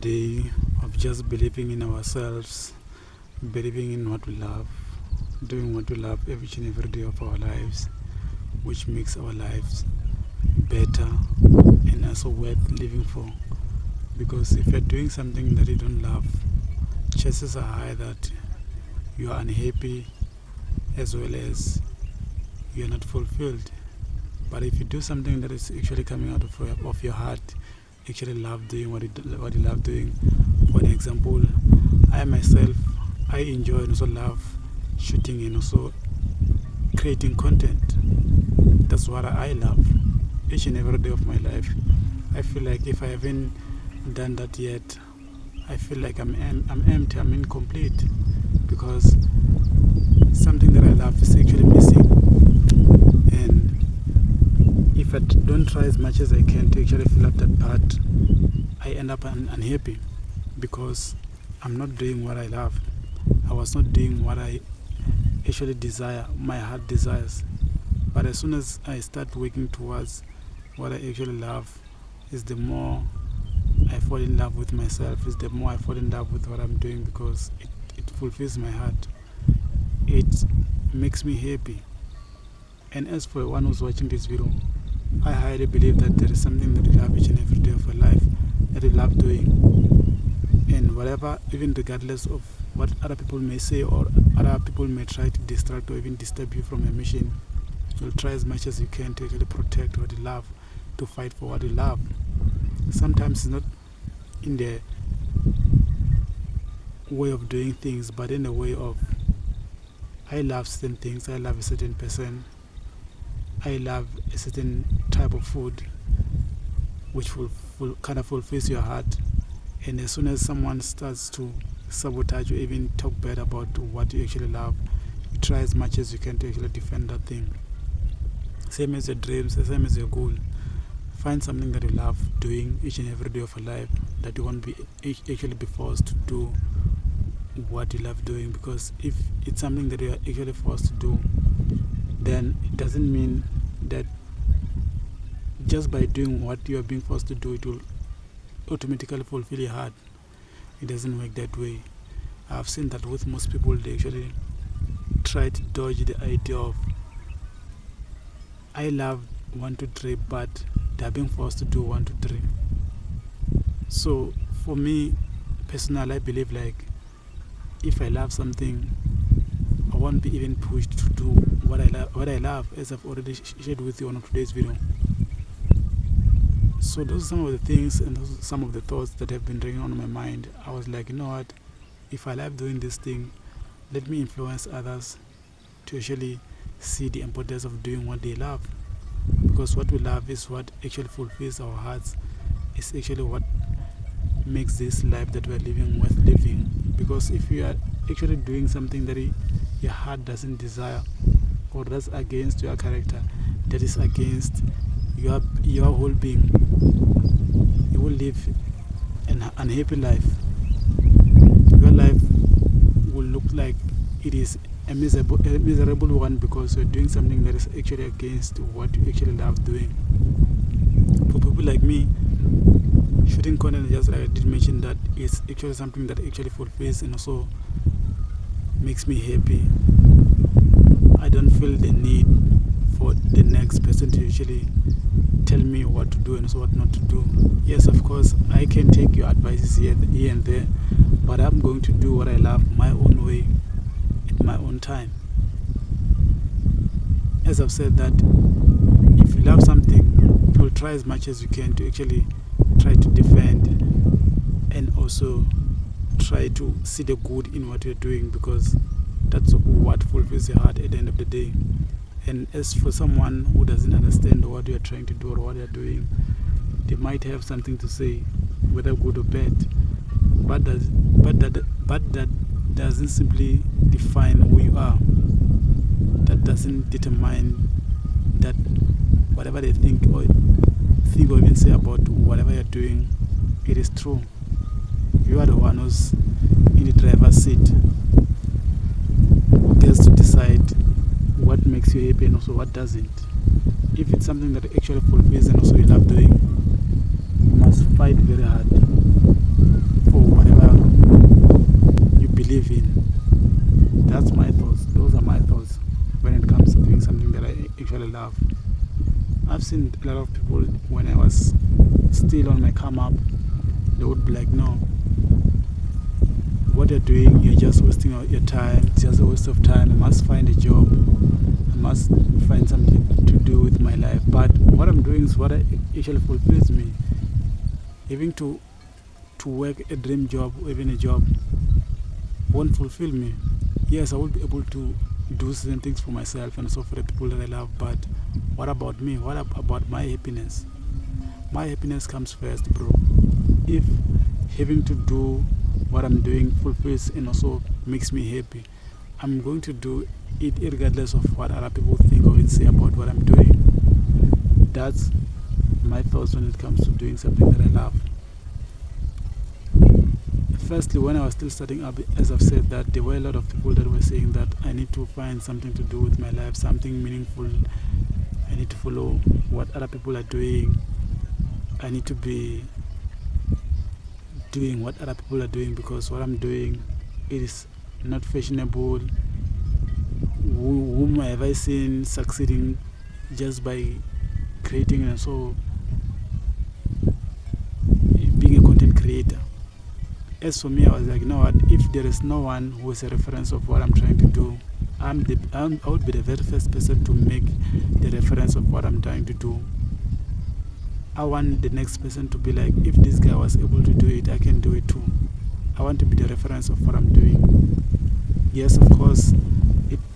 day of just believing in ourselves, believing in what we love, doing what we love each and every day of our lives, which makes our lives better and also worth living for. Because if you're doing something that you don't love, chances are high that you are unhappy as well as you're not fulfilled. But if you do something that is actually coming out of your heart, actually love doing what you love doing. For an example, I myself, I enjoy and also love shooting and also creating content. That's what I love each and every day of my life. I feel like if I haven't done that yet, I feel like I'm empty, I'm incomplete, because something that I love is actually missing. And if I don't try as much as I can to actually fill up that part, I end up unhappy because I'm not doing what I love. I was not doing what I actually desire, my heart desires. But as soon as I start working towards what I actually love, is the more I fall in love with myself, is the more I fall in love with what I'm doing, because it fulfills my heart. It makes me happy. And as for one who's watching this video, I highly believe that there is something that you love each and every day of your life that you love doing. And whatever, even regardless of what other people may say or other people may try to distract or even disturb you from your mission, you'll try as much as you can to actually protect what you love, to fight for what you love. Sometimes it's not in the way of doing things, but in the way of, I love certain things, I love a certain person, I love a certain type of food which kind of fulfills your heart. And as soon as someone starts to sabotage or even talk bad about what you actually love, you try as much as you can to actually defend that thing. Same as your dreams, same as your goal. Find something that you love doing each and every day of your life, that you won't actually be forced to do what you love doing. Because if it's something that you are actually forced to do, then it doesn't mean that just by doing what you are being forced to do, it will automatically fulfill your heart. It doesn't work that way. I've seen that with most people, they actually try to dodge the idea of, I love 1, 2, 3, but they are being forced to do 1, 2, 3. So for me personally, I believe like, if I love something, I won't be even pushed to do what I love, as I've already shared with you on today's video. So those are some of the things and those are some of the thoughts that have been ringing on my mind. I was like, you know what, if I love doing this thing, let me influence others to actually see the importance of doing what they love. Because what we love is what actually fulfills our hearts. It's actually what makes this life that we're living worth living. Because if you are actually doing something that your heart doesn't desire, or that's against your character, that is against your whole being, you will live an unhappy life. Your life will look like it is a miserable one, because you're doing something that is actually against what you actually love doing. For people like me, shooting content, just like I did mention, that is actually something that actually fulfills and also makes me happy. I don't feel the need for the next person to actually tell me what to do and so what not to do. Yes, of course, I can take your advices here and there, but I'm going to do what I love my own way, at my own time. As I've said, that if you love something, you'll try as much as you can to actually try to defend and also try to see the good in what you're doing, because that's what fulfills your heart at the end of the day. And as for someone who doesn't understand what you're trying to do or what you're doing, they might have something to say, whether good or bad, but that doesn't simply define who you are. That doesn't determine that whatever they think or even say about whatever you're doing, it is true. You are the one who's in the driver's seat, who gets to decide what makes you happy and also what doesn't. If it's something that actually fulfills and also you love doing, you must fight very hard. a lot of people, when I was still on my come up, they would be like, no, what you're doing, you're just wasting your time. It's just a waste of time. I must find a job. I must find something to do with my life. But what I'm doing is what actually fulfills me. Even to work a dream job, or even a job, won't fulfill me. Yes, I will be able to do certain things for myself and also for the people that I love. But what about me? What about my happiness? My happiness comes first, bro. If having to do what I'm doing fulfills and also makes me happy, I'm going to do it regardless of what other people think or say about what I'm doing. That's my thoughts when it comes to doing something that I love. Firstly, when I was still starting up, as I've said, that there were a lot of people that were saying that I need to find something to do with my life, something meaningful. I need to follow what other people are doing. I need to be doing what other people are doing because what I'm doing, it is not fashionable. Whom have I seen succeeding just by creating and so being a content creator? As for me, I was like, you know what, if there is no one who is a reference of what I'm trying to do, I would be the very first person to make the reference of what I'm trying to do. I want the next person to be like, if this guy was able to do it, I can do it too. I want to be the reference of what I'm doing. Yes, of course,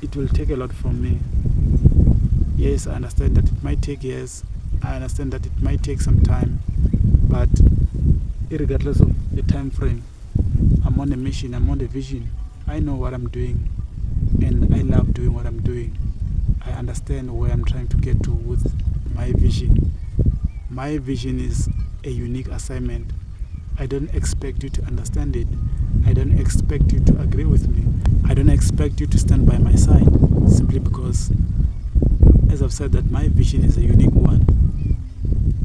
it will take a lot from me. Yes, I understand that it might take years. I understand that it might take some time. But regardless of the time frame, I'm on a mission, I'm on a vision. I know what I'm doing and I love doing what I'm doing. I understand where I'm trying to get to with my vision. My vision is a unique assignment. I don't expect you to understand it. I don't expect you to agree with me. I don't expect you to stand by my side simply because, as I've said, that my vision is a unique one.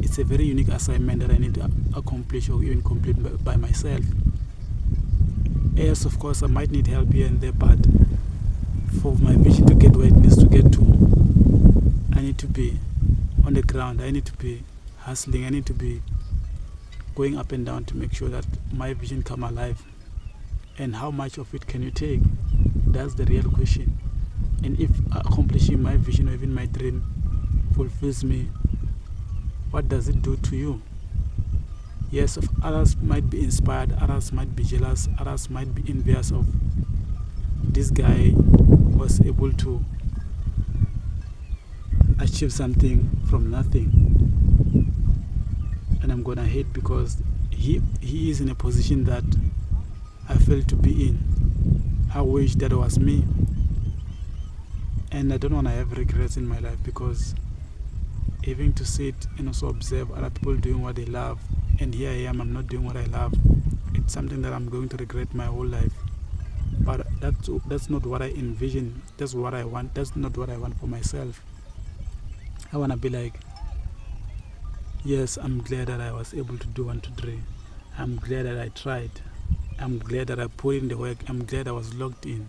It's a very unique assignment that I need to accomplish or even complete by myself. Yes, of course, I might need help here and there, but for my vision to get where it needs to get to, I need to be on the ground. I need to be hustling. I need to be going up and down to make sure that my vision come alive. And how much of it can you take? That's the real question. And if accomplishing my vision or even my dream fulfills me, what does it do to you? Yes, if others might be inspired, others might be jealous, others might be envious of this guy was able to achieve something from nothing. And I'm gonna hate because he is in a position that I failed to be in. I wish that was me. And I don't want to have regrets in my life because having to sit and also observe other people doing what they love, and here I am, I'm not doing what I love. It's something that I'm going to regret my whole life. But that's not what I envision. That's what I want. That's not what I want for myself. I want to be like, yes, I'm glad that I was able to do 1, 2, 3. I'm glad that I tried. I'm glad that I put in the work. I'm glad I was logged in.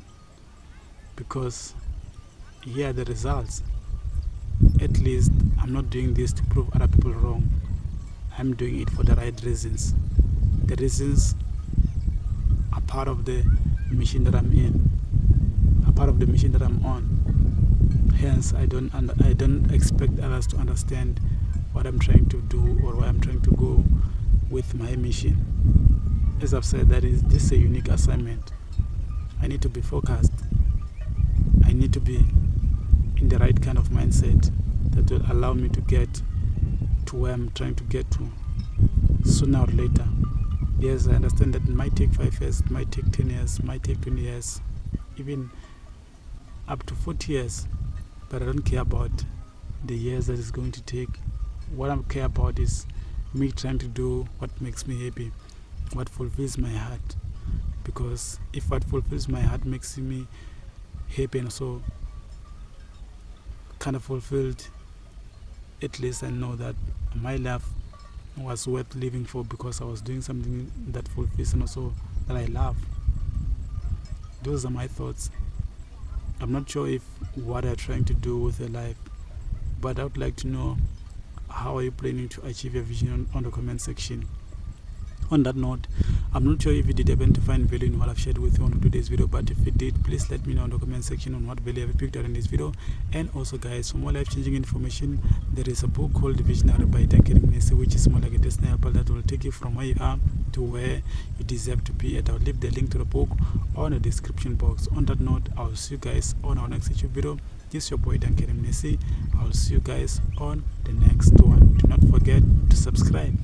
Because here are the results. At least I'm not doing this to prove other people wrong. I'm doing it for the right reasons. The reasons are part of the mission that I'm in, are part of the mission that I'm on. Hence, I don't expect others to understand what I'm trying to do or where I'm trying to go with my mission. As I've said, this is a unique assignment. I need to be focused. I need to be in the right kind of mindset that will allow me to get to where I'm trying to get to sooner or later. Yes, I understand that it might take 5 years, it might take 10 years, it might take 20 years, even up to 40 years. But I don't care about the years that it's going to take. What I care about is me trying to do what makes me happy, what fulfills my heart. Because if what fulfills my heart makes me happy and so kind of fulfilled, at least I know that my life was worth living for because I was doing something that fulfills and also that I love. Those are my thoughts. I'm not sure if what I'm trying to do with a life, but I would like to know how are you planning to achieve your vision on the comment section. On that note, I'm not sure if you did happen to find value in what I've shared with you on today's video, but if you did, please let me know in the comment section on what value have you picked out in this video. And also guys, for more life-changing information, there is a book called The Visionary by Mnese, which is more like a destiny helper that will take you from where you are to where you deserve to be. And I'll leave the link to the book on the description box. On that note, I'll see you guys on our next YouTube video. This is your boy Mnese. I'll see you guys on the next one. Do not forget to subscribe.